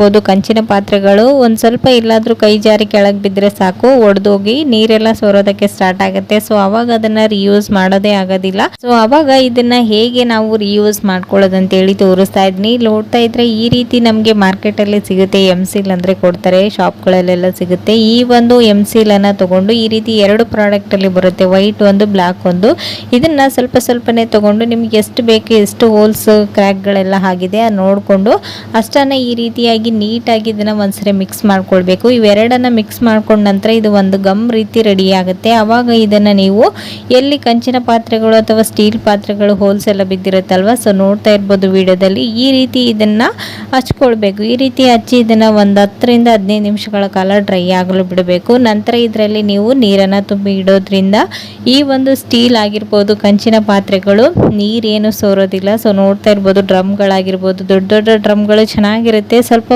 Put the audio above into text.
ಬಹುದು ಕಂಚಿನ ಪಾತ್ರೆಗಳು ಒಂದ್ ಸ್ವಲ್ಪ ಎಲ್ಲಾದ್ರೂ ಕೈ ಜಾರಿ ಕೆಳಗೆ ಬಿದ್ದರೆ ಸಾಕು ಒಡೆದೋಗಿ ನೀರೆಲ್ಲ ಸೋರೋದಕ್ಕೆ ಸ್ಟಾರ್ಟ್ ಆಗುತ್ತೆ. ಸೊ ಅವಾಗ ಅದನ್ನ ರಿಯೂಸ್ ಮಾಡೋದೇ ಆಗೋದಿಲ್ಲ. ಸೊ ಅವಾಗ ಇದನ್ನ ಹೇಗೆ ನಾವು ರಿಯೂಸ್ ಮಾಡ್ಕೊಳ್ಳೋದು ಅಂತ ಹೇಳಿ ತೋರಿಸ್ತಾ ಇದ್ದೀನಿ. ನೋಡ್ತಾ ಇದ್ರೆ ಈ ರೀತಿ ನಮಗೆ ಮಾರ್ಕೆಟ್ ಅಲ್ಲಿ ಸಿಗುತ್ತೆ. ಎಂಸೀಲ್ ಅಂದ್ರೆ ಕೊಡ್ತಾರೆ, ಶಾಪ್ಗಳಲ್ಲೆಲ್ಲ ಸಿಗುತ್ತೆ. ಈ ಒಂದು ಎಂಸೀಲ್ ಅನ್ನ ತಗೊಂಡು ಈ ರೀತಿ ಎರಡು ಪ್ರಾಡಕ್ಟ್ ಅಲ್ಲಿ ಬರುತ್ತೆ, ವೈಟ್ ಒಂದು ಬ್ಲಾಕ್ ಒಂದು. ಇದನ್ನ ಸ್ವಲ್ಪ ಸ್ವಲ್ಪನೇ ತಗೊಂಡು ನಿಮ್ಗೆ ಎಷ್ಟು ಬೇಕು ಎಷ್ಟು ಹೋಲ್ಸ್ ಕ್ರ್ಯಾಕ್ಗಳೆಲ್ಲ ಆಗಿದೆ ನೋಡಿಕೊಂಡು ಅಷ್ಟನ್ನ ಈ ರೀತಿಯಾಗಿ ನೀಟಾಗಿ ಇದನ್ನ ಒಂದ್ಸರಿ ಮಿಕ್ಸ್ ಮಾಡ್ಕೊಳ್ಬೇಕು. ಇವೆರಡನ್ನ ಮಿಕ್ಸ್ ಮಾಡ್ಕೊಂಡ ನಂತರ ಇದು ಒಂದು ಗಮ್ ರೀತಿ ರೆಡಿ ಆಗುತ್ತೆ. ಅವಾಗ ಇದನ್ನ ನೀವು ಎಲ್ಲಿ ಕಂಚಿನ ಪಾತ್ರೆಗಳು ಅಥವಾ ಸ್ಟೀಲ್ ಪಾತ್ರೆಗಳು ಹೋಲ್ಸ್ ಎಲ್ಲ ಬಿದ್ದಿರುತ್ತಲ್ವಾ, ಸೊ ನೋಡ್ತಾ ಇರ್ಬೋದು ವಿಡಿಯೋದಲ್ಲಿ, ಈ ರೀತಿ ಇದನ್ನ ಹಚ್ಕೊಳ್ಬೇಕು. ಈ ರೀತಿ ಹಚ್ಚಿ ಇದನ್ನ ಒಂದು 10 ರಿಂದ 15 ನಿಮಿಷಗಳ ಕಾಲ ಡ್ರೈ ಆಗಲು ಬಿಡಬೇಕು. ನಂತರ ಇದರಲ್ಲಿ ನೀವು ನೀರನ್ನ ತುಂಬಿ ಇಡೋದ್ರಿಂದ ಈ ಒಂದು ಸ್ಟೀಲ್ ಆಗಿರ್ಬೋದು ಕಂಚಿನ ಪಾತ್ರೆಗಳು ನೀರೇನು ಸೋರೋದಿಲ್ಲ. ಸೊ ನೋಡ್ತಾ ಇರ್ಬೋದು ಡ್ರಮ್ಗಳಾಗಿರ್ಬೋದು, ದೊಡ್ಡ ದೊಡ್ಡ ಡ್ರಮ್ಗಳು ಚೆನ್ನಾಗಿರುತ್ತೆ. ಸ್ವಲ್ಪ